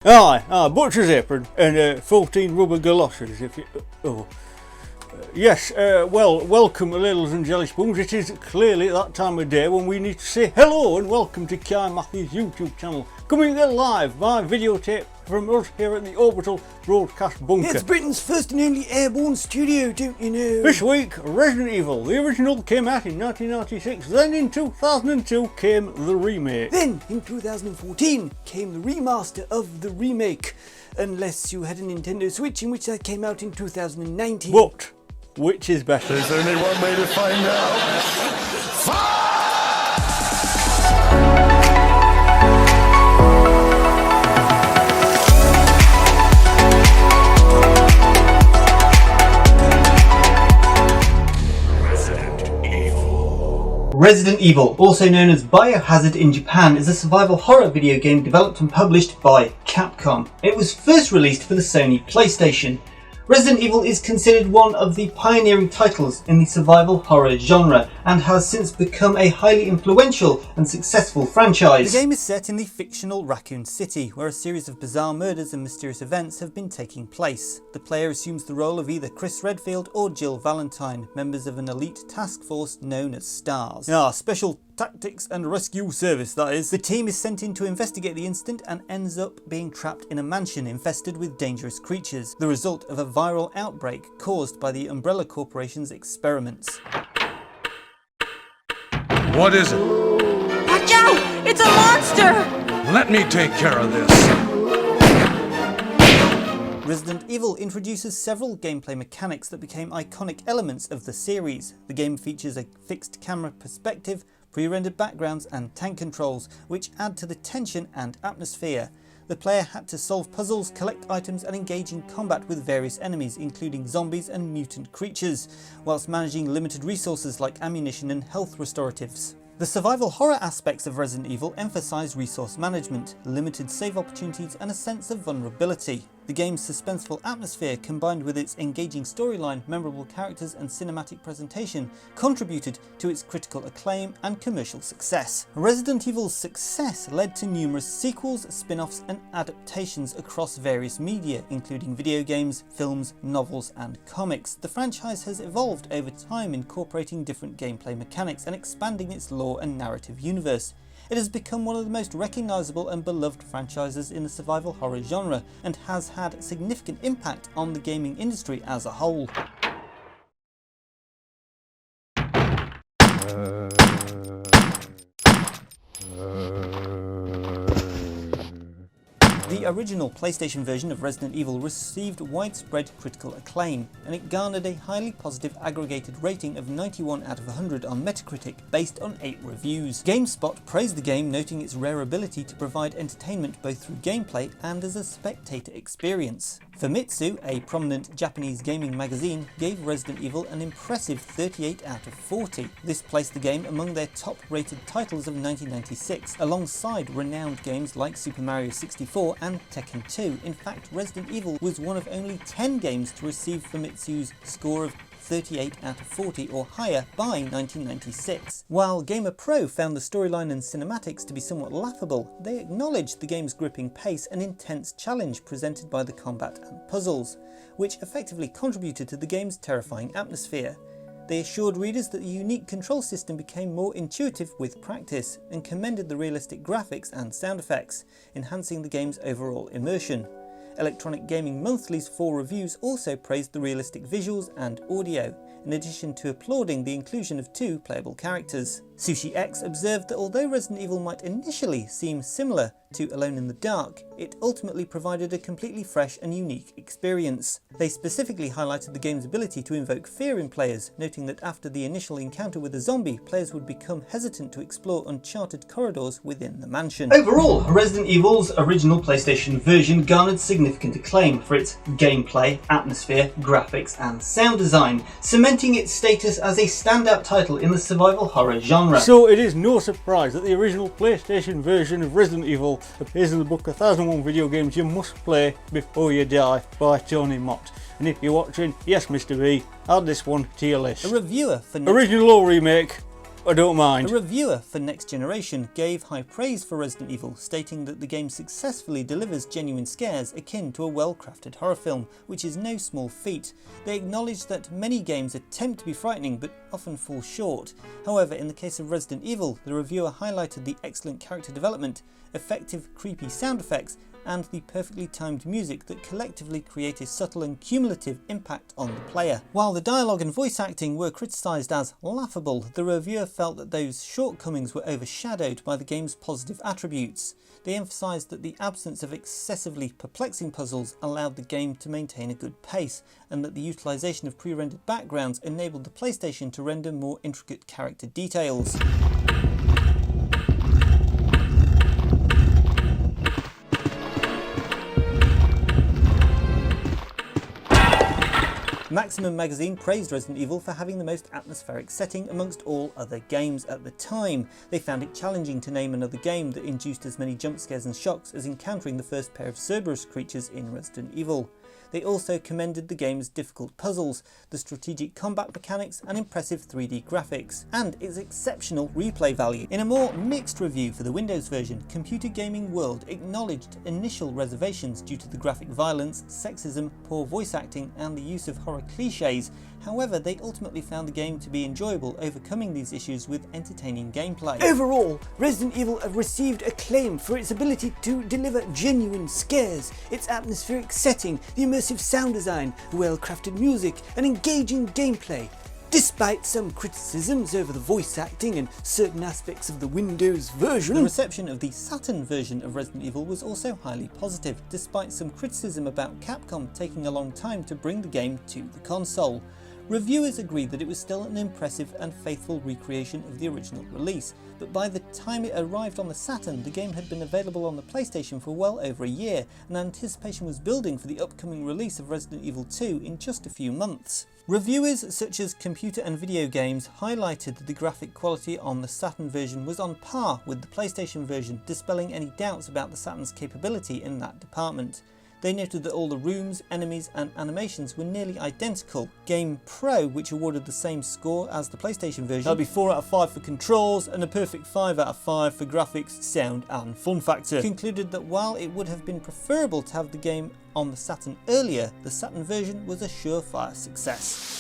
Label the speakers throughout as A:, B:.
A: Aye, butcher's apron and 14 rubber galoshes if you... Yes, well, welcome to Ladles and Jelly Spoons. It is clearly that time of day when we need to say hello and welcome to Kohigh Mathy's YouTube channel. Coming in live by videotape from us here at the Orbital Broadcast Bunker.
B: It's Britain's first and only airborne studio, don't you know?
A: This week, Resident Evil. The original came out in 1996, then in 2002 came the remake.
B: Then, in 2014, came the remaster of the remake. Unless you had a Nintendo Switch, in which that came out in 2019.
A: But which is better?
C: There's only one way to find out.
D: Resident Evil, also known as Biohazard in Japan, is a survival horror video game developed and published by Capcom. It was first released for the Sony PlayStation. Resident Evil is considered one of the pioneering titles in the survival horror genre and has since become a highly influential and successful franchise.
E: The game is set in the fictional Raccoon City, where a series of bizarre murders and mysterious events have been taking place. The player assumes the role of either Chris Redfield or Jill Valentine, members of an elite task force known as STARS. Special Tactics and Rescue Service, that is. The team is sent in to investigate the incident and ends up being trapped in a mansion infested with dangerous creatures, the result of a viral outbreak caused by the Umbrella Corporation's experiments.
C: What is it?
F: Watch out! It's a monster!
C: Let me take care of this.
E: Resident Evil introduces several gameplay mechanics that became iconic elements of the series. The game features a fixed camera perspective, pre-rendered backgrounds and tank controls, which add to the tension and atmosphere. The player had to solve puzzles, collect items and engage in combat with various enemies, including zombies and mutant creatures, whilst managing limited resources like ammunition and health restoratives. The survival horror aspects of Resident Evil emphasise resource management, limited save opportunities and a sense of vulnerability. The game's suspenseful atmosphere, combined with its engaging storyline, memorable characters and cinematic presentation, contributed to its critical acclaim and commercial success. Resident Evil's success led to numerous sequels, spin-offs and adaptations across various media, including video games, films, novels and comics. The franchise has evolved over time, incorporating different gameplay mechanics and expanding its lore and narrative universe. It has become one of the most recognisable and beloved franchises in the survival horror genre and has had significant impact on the gaming industry as a whole. The original PlayStation version of Resident Evil received widespread critical acclaim, and it garnered a highly positive aggregated rating of 91 out of 100 on Metacritic based on 8 reviews. GameSpot praised the game, noting its rare ability to provide entertainment both through gameplay and as a spectator experience. Famitsu, a prominent Japanese gaming magazine, gave Resident Evil an impressive 38 out of 40. This placed the game among their top-rated titles of 1996, alongside renowned games like Super Mario 64 and Tekken 2. In fact, Resident Evil was one of only 10 games to receive Famitsu's score of 38 out of 40 or higher by 1996. While Gamer Pro found the storyline and cinematics to be somewhat laughable, they acknowledged the game's gripping pace and intense challenge presented by the combat and puzzles, which effectively contributed to the game's terrifying atmosphere. They assured readers that the unique control system became more intuitive with practice, and commended the realistic graphics and sound effects, enhancing the game's overall immersion. Electronic Gaming Monthly's 4 reviews also praised the realistic visuals and audio, in addition to applauding the inclusion of 2 playable characters. Sushi X observed that although Resident Evil might initially seem similar to Alone in the Dark, it ultimately provided a completely fresh and unique experience. They specifically highlighted the game's ability to invoke fear in players, noting that after the initial encounter with a zombie, players would become hesitant to explore uncharted corridors within the mansion.
D: Overall, Resident Evil's original PlayStation version garnered significant acclaim for its gameplay, atmosphere, graphics and sound design, cementing its status as a standout title in the survival horror genre.
A: So it is no surprise that the original PlayStation version of Resident Evil appears in the book 1001 Video Games You Must Play Before You Die by Tony Mott. And if you're watching, yes Mr. B, add this one to your list.
E: A reviewer for
A: Original or remake? I don't mind.
E: A reviewer for Next Generation gave high praise for Resident Evil, stating that the game successfully delivers genuine scares akin to a well-crafted horror film, which is no small feat. They acknowledged that many games attempt to be frightening but often fall short. However, in the case of Resident Evil, the reviewer highlighted the excellent character development, effective creepy sound effects, and the perfectly timed music that collectively create a subtle and cumulative impact on the player. While the dialogue and voice acting were criticised as laughable, the reviewer felt that those shortcomings were overshadowed by the game's positive attributes. They emphasised that the absence of excessively perplexing puzzles allowed the game to maintain a good pace, and that the utilisation of pre-rendered backgrounds enabled the PlayStation to render more intricate character details. Maximum magazine praised Resident Evil for having the most atmospheric setting amongst all other games at the time. They found it challenging to name another game that induced as many jump scares and shocks as encountering the first pair of Cerberus creatures in Resident Evil. They also commended the game's difficult puzzles, the strategic combat mechanics and impressive 3D graphics, and its exceptional replay value. In a more mixed review for the Windows version, Computer Gaming World acknowledged initial reservations due to the graphic violence, sexism, poor voice acting and the use of horror cliches. However, they ultimately found the game to be enjoyable, overcoming these issues with entertaining gameplay.
B: Overall, Resident Evil received acclaim for its ability to deliver genuine scares, its atmospheric setting, the immersive sound design, well-crafted music, and engaging gameplay. Despite some criticisms over the voice acting and certain aspects of the Windows version,
E: the reception of the Saturn version of Resident Evil was also highly positive, despite some criticism about Capcom taking a long time to bring the game to the console. Reviewers agreed that it was still an impressive and faithful recreation of the original release, but by the time it arrived on the Saturn, the game had been available on the PlayStation for well over a year, and anticipation was building for the upcoming release of Resident Evil 2 in just a few months. Reviewers such as Computer and Video Games highlighted that the graphic quality on the Saturn version was on par with the PlayStation version, dispelling any doubts about the Saturn's capability in that department. They noted that all the rooms, enemies and animations were nearly identical. Game Pro, which awarded the same score as the PlayStation version, that'd be 4 out of 5 for controls and a perfect 5 out of 5 for graphics, sound and fun factor, concluded that while it would have been preferable to have the game on the Saturn earlier, the Saturn version was a surefire success.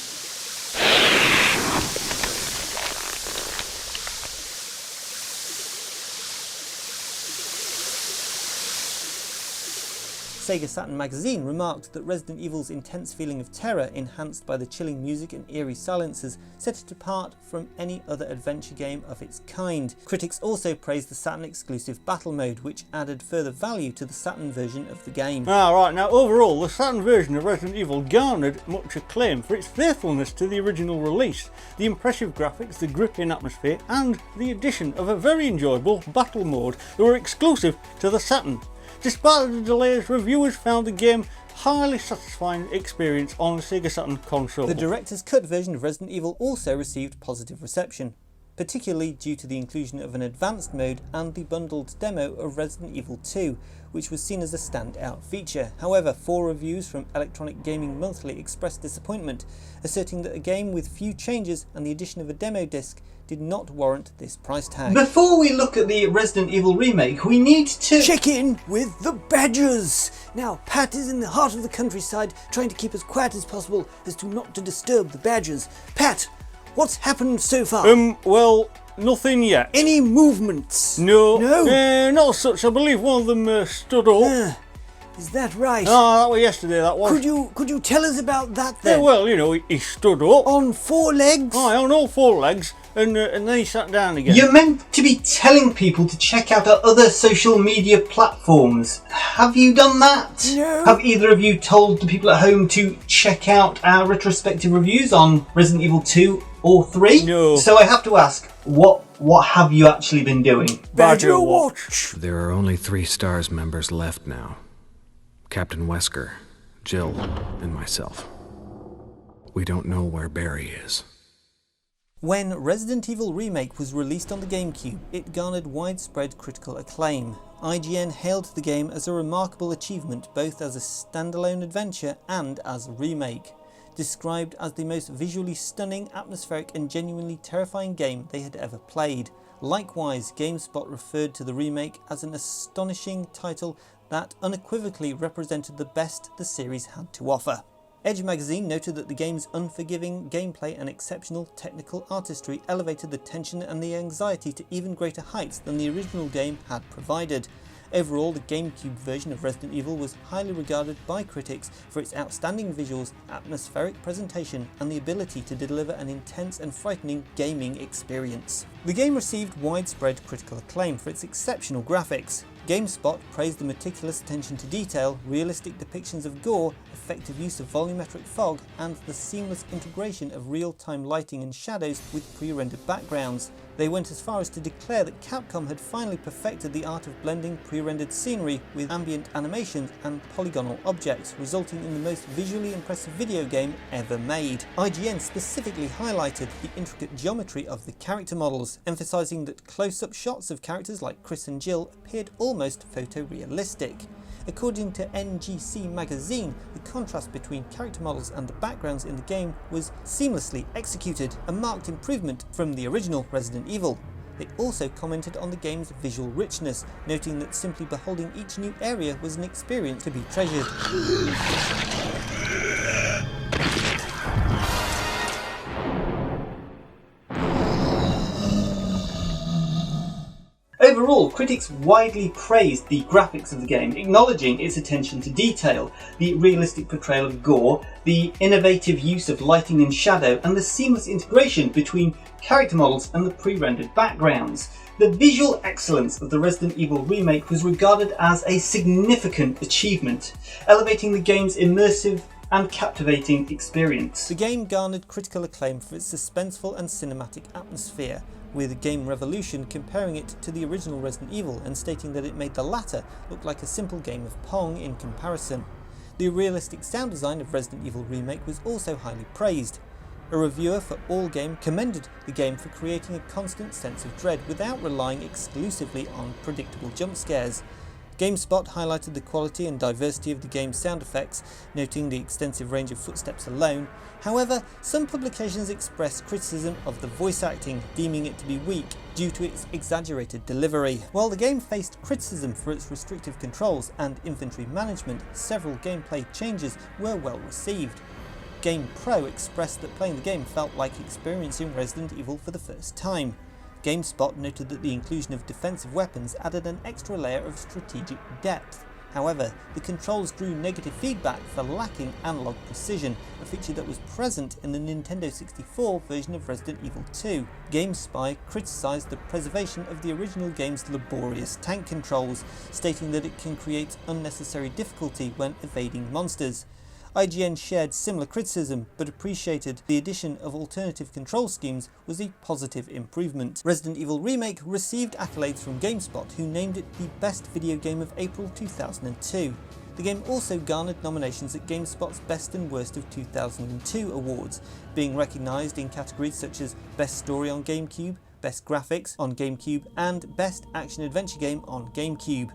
E: Sega Saturn magazine remarked that Resident Evil's intense feeling of terror, enhanced by the chilling music and eerie silences, set it apart from any other adventure game of its kind. Critics also praised the Saturn exclusive battle mode, which added further value to the Saturn version of the game.
A: Right, now overall, the Saturn version of Resident Evil garnered much acclaim for its faithfulness to the original release, the impressive graphics, the gripping atmosphere, and the addition of a very enjoyable battle mode that were exclusive to the Saturn. Despite the delays, reviewers found the game highly satisfying experience on the Sega Saturn console.
E: The director's cut version of Resident Evil also received positive reception, particularly due to the inclusion of an advanced mode and the bundled demo of Resident Evil 2, which was seen as a standout feature. However, 4 reviews from Electronic Gaming Monthly expressed disappointment, asserting that a game with few changes and the addition of a demo disc did not warrant this price tag.
D: Before we look at the Resident Evil remake, we need to
B: check in with the badgers. Now, Pat is in the heart of the countryside, trying to keep as quiet as possible as to not to disturb the badgers. Pat, what's happened so far?
A: Well, nothing yet.
B: Any movements?
A: No.
B: No?
A: Not such. I believe one of them stood up.
B: Is that right?
A: That was yesterday, that was.
B: Could you tell us about that then?
A: Well, you know, he stood up.
B: On 4 legs?
A: On all 4 legs, and then he sat down again.
D: You're meant to be telling people to check out our other social media platforms. Have you done that?
B: No.
D: Have either of you told the people at home to check out our retrospective reviews on Resident Evil 2 or 3?
A: No.
D: So I have to ask, what have you actually been doing?
B: Badger Watch.
G: There are only 3 STARS members left now. Captain Wesker, Jill, and myself. We don't know where Barry is.
E: When Resident Evil Remake was released on the GameCube, it garnered widespread critical acclaim. IGN hailed the game as a remarkable achievement both as a standalone adventure and as a remake. described as the most visually stunning, atmospheric and genuinely terrifying game they had ever played. Likewise, GameSpot referred to the remake as an astonishing title that unequivocally represented the best the series had to offer. Edge magazine noted that the game's unforgiving gameplay and exceptional technical artistry elevated the tension and the anxiety to even greater heights than the original game had provided. Overall, the GameCube version of Resident Evil was highly regarded by critics for its outstanding visuals, atmospheric presentation, and the ability to deliver an intense and frightening gaming experience. The game received widespread critical acclaim for its exceptional graphics. GameSpot praised the meticulous attention to detail, realistic depictions of gore, effective use of volumetric fog, and the seamless integration of real-time lighting and shadows with pre-rendered backgrounds. They went as far as to declare that Capcom had finally perfected the art of blending pre-rendered scenery with ambient animations and polygonal objects, resulting in the most visually impressive video game ever made. IGN specifically highlighted the intricate geometry of the character models, emphasizing that close-up shots of characters like Chris and Jill appeared almost photorealistic. According to NGC magazine, the contrast between character models and the backgrounds in the game was seamlessly executed, a marked improvement from the original Resident Evil. They also commented on the game's visual richness, noting that simply beholding each new area was an experience to be treasured.
D: Overall, critics widely praised the graphics of the game, acknowledging its attention to detail, the realistic portrayal of gore, the innovative use of lighting and shadow, and the seamless integration between character models and the pre-rendered backgrounds. The visual excellence of the Resident Evil remake was regarded as a significant achievement, elevating the game's immersive and captivating experience.
E: The game garnered critical acclaim for its suspenseful and cinematic atmosphere, with Game Revolution comparing it to the original Resident Evil and stating that it made the latter look like a simple game of Pong in comparison. The realistic sound design of Resident Evil Remake was also highly praised. A reviewer for AllGame commended the game for creating a constant sense of dread without relying exclusively on predictable jump scares. GameSpot highlighted the quality and diversity of the game's sound effects, noting the extensive range of footsteps alone. However, some publications expressed criticism of the voice acting, deeming it to be weak due to its exaggerated delivery. While the game faced criticism for its restrictive controls and inventory management, several gameplay changes were well received. GamePro expressed that playing the game felt like experiencing Resident Evil for the first time. GameSpot noted that the inclusion of defensive weapons added an extra layer of strategic depth. However, the controls drew negative feedback for lacking analog precision, a feature that was present in the Nintendo 64 version of Resident Evil 2. GameSpy criticised the preservation of the original game's laborious tank controls, stating that it can create unnecessary difficulty when evading monsters. IGN shared similar criticism, but appreciated the addition of alternative control schemes was a positive improvement. Resident Evil Remake received accolades from GameSpot, who named it the best video game of April 2002. The game also garnered nominations at GameSpot's Best and Worst of 2002 awards, being recognised in categories such as Best Story on GameCube, Best Graphics on GameCube, and Best Action Adventure Game on GameCube.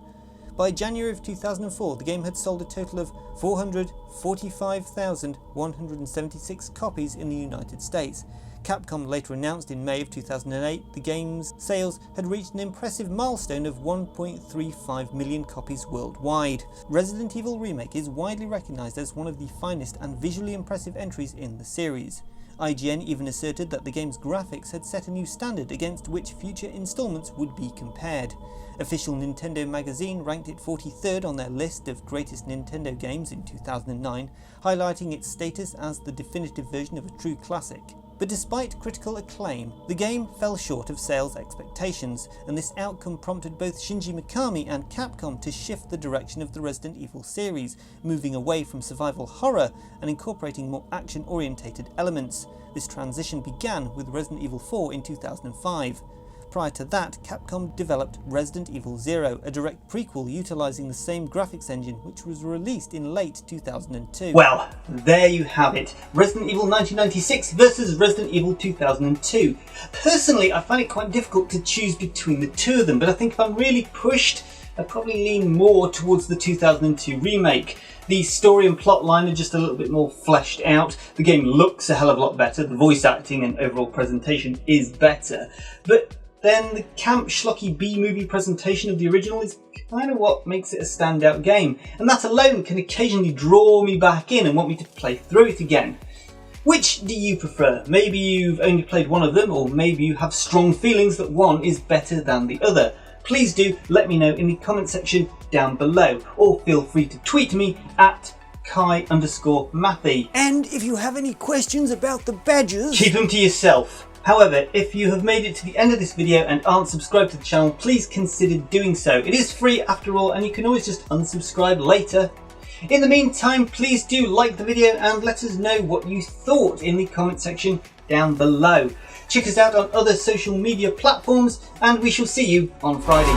E: By January of 2004, the game had sold a total of 445,176 copies in the United States. Capcom later announced in May of 2008 the game's sales had reached an impressive milestone of 1.35 million copies worldwide. Resident Evil Remake is widely recognised as one of the finest and visually impressive entries in the series. IGN even asserted that the game's graphics had set a new standard against which future installments would be compared. Official Nintendo magazine ranked it 43rd on their list of greatest Nintendo games in 2009, highlighting its status as the definitive version of a true classic. But despite critical acclaim, the game fell short of sales expectations, and this outcome prompted both Shinji Mikami and Capcom to shift the direction of the Resident Evil series, moving away from survival horror and incorporating more action-orientated elements. This transition began with Resident Evil 4 in 2005. Prior to that, Capcom developed Resident Evil 0, a direct prequel utilising the same graphics engine, which was released in late 2002.
D: Well, there you have it. Resident Evil 1996 versus Resident Evil 2002. Personally, I find it quite difficult to choose between the two of them, but I think if I'm really pushed, I probably lean more towards the 2002 remake. The story and plot line are just a little bit more fleshed out, the game looks a hell of a lot better, the voice acting and overall presentation is better, but then the camp schlocky B-movie presentation of the original is kind of what makes it a standout game, and that alone can occasionally draw me back in and want me to play through it again. Which do you prefer? Maybe you've only played one of them, or maybe you have strong feelings that one is better than the other. Please do let me know in the comment section down below, or feel free to tweet me at Kohigh_Mathy.
B: And if you have any questions about the badges,
D: keep them to yourself. However, if you have made it to the end of this video and aren't subscribed to the channel, please consider doing so. It is free after all, and you can always just unsubscribe later. In the meantime, please do like the video and let us know what you thought in the comment section down below. Check us out on other social media platforms, and we shall see you on Friday.